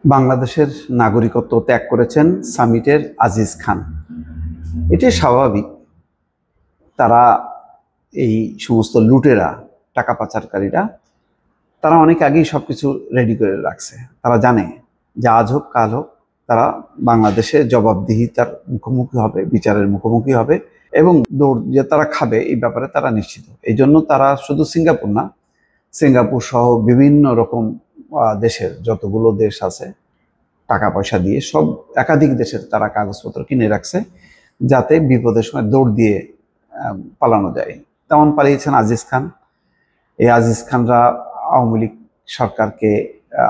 বাংলাদেশের নাগরিকত্ব ত্যাগ করেছেন সামিটের আজিজ খান। এটি স্বাভাবিক। তারা এই সমস্ত লুটেরা, টাকা পাচারকারীরা, তারা অনেক আগেই সবকিছু রেডি করে রাখছে। তারা জানে যে আজ হোক কাল হোক তারা বাংলাদেশে জবাবদিহিতার মুখোমুখি হবে, বিচারের মুখোমুখি হবে এবং দৌড় যে তারা খাবে এই ব্যাপারে তারা নিশ্চিত। এই জন্য তারা শুধু সিঙ্গাপুর না, সিঙ্গাপুর সহ বিভিন্ন রকম দেশের যতগুলো দেশ আছে টাকা পয়সা দিয়ে সব একাধিক দেশের তারা কাগজপত্র কিনে রাখছে, যাতে বিপদের সময় দৌড় দিয়ে পালানো যায়। তেমন পালিয়েছেন আজিজ খান। এই আজিজ খানরা আওয়ামী লীগ সরকারকে,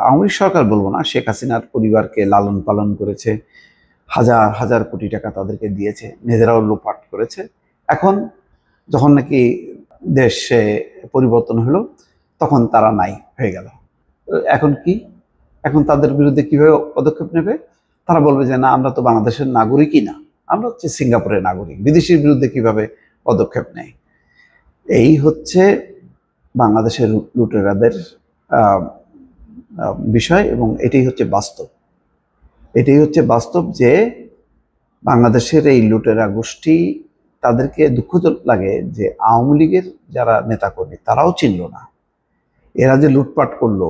আওয়ামী লীগ সরকার বলবো না, শেখ হাসিনার পরিবারকে লালন পালন করেছে, হাজার হাজার কোটি টাকা তাদেরকে দিয়েছে, নিজেরাও লুটপাট করেছে। এখন যখন নাকি দেশে পরিবর্তন হলো তখন তারা নাই হয়ে গেল। এখন কি, এখন তাদের বিরুদ্ধে কিভাবে পদক্ষেপ নেবে? তারা বলবে যে না, আমরা তো বাংলাদেশের নাগরিকই না, আমরা হচ্ছে সিঙ্গাপুরের নাগরিক। বিদেশির বিরুদ্ধে কিভাবে পদক্ষেপ নেয়? এই হচ্ছে বাংলাদেশের লুটেরাদের বিষয় এবং এটাই হচ্ছে বাস্তব। এটাই হচ্ছে বাস্তব যে বাংলাদেশের এই লুটেরা গোষ্ঠী, তাদেরকে দুঃখ লাগে যে আওয়ামী লীগের যারা নেতাকর্মী তারাও চিনল না। এরা যে লুটপাট করলো,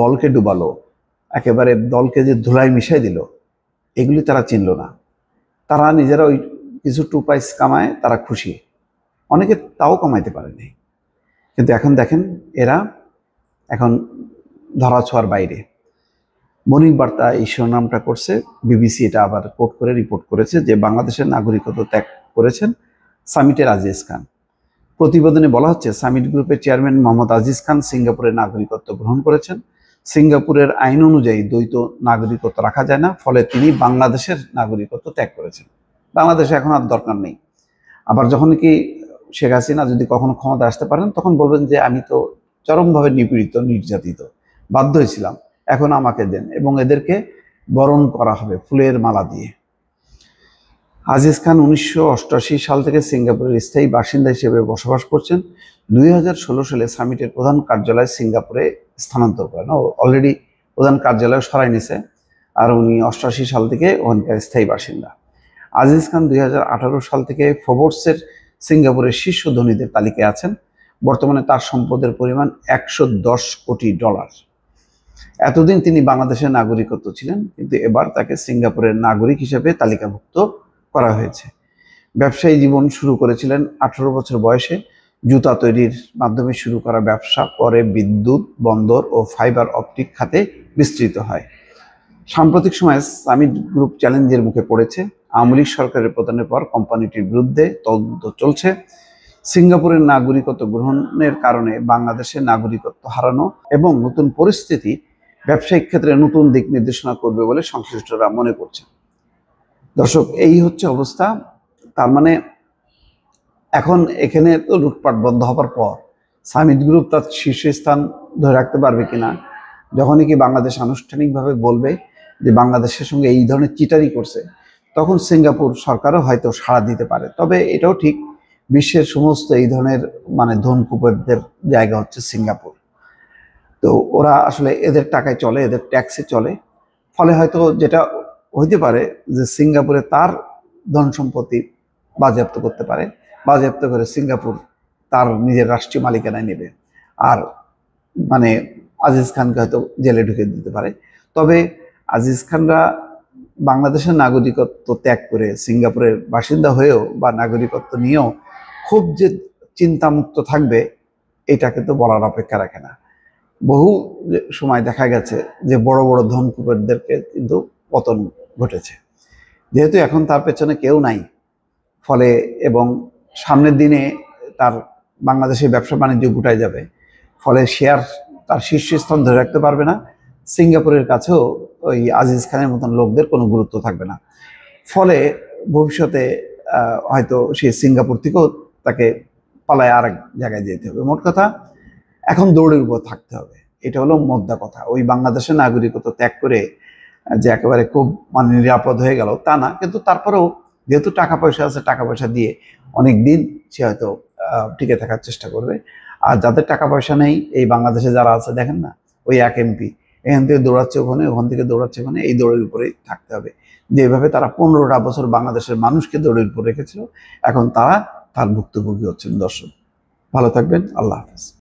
দলকে ডুবালো, একেবারে দলকে যে ধুলায় মিশাই দিল, এগুলি তারা চিনল না। তারা নিজেরা ওই কিছু 2 পয়সা কামায় তারা খুশি, অনেকে তাও কমাইতে পারেনি। কিন্তু এখন দেখেন এরা এখন ধরাছোঁয়ার বাইরে। মর্নিং বার্তা এই শিরোনামটা করছে, বিবিসি এটা আবার কোট করে রিপোর্ট করেছে যে বাংলাদেশের নাগরিকত্ব ত্যাগ করেছেন সামিটের আজিজ খান। প্রতিবেদনে বলা হচ্ছে সামিট গ্রুপের চেয়ারম্যান মোহাম্মদ আজিজ খান সিঙ্গাপুরের নাগরিকত্ব গ্রহণ করেছেন। সিঙ্গাপুরের আইন অনুযায়ী দ্বৈত নাগরিকত্ব রাখা যায় না, ফলে তিনি বাংলাদেশের নাগরিকত্ব ত্যাগ করেছেন। বাংলাদেশে এখন আর দরকার নেই। আবার যখন কি শেখ হাসিনা যদি কখনো ক্ষমতা আসতে পারেন তখন বলবেন যে আমি তো চরমভাবে নিপীড়িত, নির্যাতিত, বাধ্য হয়েছিলাম, এখন আমাকে দেন, এবং এদেরকে বরণ করা হবে ফুলের মালা দিয়ে। আজিজ খান 1988 সাল থেকে সিঙ্গাপুরের স্থায়ী বাসিন্দা হিসেবে বসবাস করছেন। 2016 সালে সামিটের প্রধান কার্যালয় সিঙ্গাপুরে স্থানান্তর করেন। অলরেডি প্রধান কার্যালয় সরাই নিছে, আর উনি 88 সাল থেকে ওখানকার স্থায়ী বাসিন্দা। আজিজ খান 2018 সাল থেকে ফোর্বসের সিঙ্গাপুরের শীর্ষ ধনীদের তালিকায় আছেন। বর্তমানে তার সম্পদের পরিমাণ $110 কোটি। এতদিন তিনি বাংলাদেশের নাগরিকত্ব ছিলেন, কিন্তু এবার তাকে সিঙ্গাপুরের নাগরিক হিসেবে তালিকাভুক্ত করা হয়েছে। ব্যবসায়ী জীবন শুরু করেছিলেন 18 বছর বয়সে। জুতা তৈরির মাধ্যমে শুরু করা ব্যবসা পরে বিদ্যুৎ, বন্দর ও ফাইবার অপটিক খাতে বিস্তৃত হয়। সাম্প্রতিক সময়ে সামিট গ্রুপ চ্যালেঞ্জের মুখে পড়েছে। আওয়ামী লীগ সরকারের পতনের পর কোম্পানিটির বিরুদ্ধে তদন্ত চলছে। সিঙ্গাপুরের নাগরিকত্ব গ্রহণের কারণে বাংলাদেশের নাগরিকত্ব হারানো এবং নতুন পরিস্থিতি ব্যবসায়িক ক্ষেত্রে নতুন দিক নির্দেশনা করবে বলে সংশ্লিষ্টরা মনে করছেন। দর্শক, এই হচ্ছে অবস্থা। তার মানে এখন এখানে তো লুটপাট বন্ধ হবার পর সামিট গ্রুপ তার শীর্ষস্থান ধরে রাখতে পারবে কিনা, যখনই কি বাংলাদেশ আনুষ্ঠানিকভাবে বলবে যে বাংলাদেশের সঙ্গে এই ধরনের চিটারি করছে, তখন সিঙ্গাপুর সরকারও হয়তো সাড়া দিতে পারে। তবে এটাও ঠিক, বিশ্বের সমস্ত এই ধরনের ধনকুবেরদের জায়গা হচ্ছে সিঙ্গাপুর। তো ওরা আসলে এদের টাকায় চলে, এদের ট্যাক্সে চলে। ফলে হয়তো যেটা হইতে পারে যে সিঙ্গাপুরে তার ধন সম্পত্তি বাজেয়াপ্ত করতে পারে, বাজেয়াপ্ত করে সিঙ্গাপুর তার নিজের রাষ্ট্রীয় মালিকানায় নেবে, আর আজিজ খানকে হয়তো জেলে ঢুকে দিতে পারে। তবে আজিজ খানরা বাংলাদেশের নাগরিকত্ব ত্যাগ করে সিঙ্গাপুরের বাসিন্দা হয়েও বা নাগরিকত্ব নিয়েও খুব যে চিন্তামুক্ত থাকবে, এটাকে তো বলার অপেক্ষা রাখে না। বহু সময় দেখা গেছে যে বড় বড় ধনকুবেরদেরকে কিন্তু পতন ঘটেছে। যেহেতু এখন তার পেছনে কেউ নাই, ফলে এবং সামনের দিনে তার বাংলাদেশে ব্যবসা বাণিজ্য গুটাই যাবে, ফলে শেয়ার তার শীর্ষস্থান ধরে রাখতে পারবে না। সিঙ্গাপুরের কাছেও ওই আজিজ খানের মতন লোকদের কোনো গুরুত্ব থাকবে না। ফলে ভবিষ্যতে হয়তো সে সিঙ্গাপুর থেকেও তাকে পালায় আর এক জায়গায় যেতে হবে। মোট কথা, এখন দৌড়ের উপর থাকতে হবে, এটা হলো মোদ্দা কথা। ওই বাংলাদেশের নাগরিকত্ব ত্যাগ করে যে একেবারে খুব নিরাপদ হয়ে গেল তা না, কিন্তু তারপরেও যেহেতু টাকা পয়সা আছে, টাকা পয়সা দিয়ে অনেক দিন সে হয়তো টিকে থাকার চেষ্টা করবে। আর যাদের টাকা পয়সা নেই, এই বাংলাদেশে যারা আছে দেখেন না, ওই এক এমপি এখান থেকে দৌড়াচ্ছে ওখানে, ওখান থেকে দৌড়াচ্ছে ওখানে, এই দৌড়ের উপরেই থাকতে হবে। যেভাবে তারা 15টা বছর বাংলাদেশের মানুষকে দৌড়ের উপর রেখেছিল, এখন তারা তার ভুক্তভোগী হচ্ছেন। দর্শক ভালো থাকবেন, আল্লাহ হাফেজ।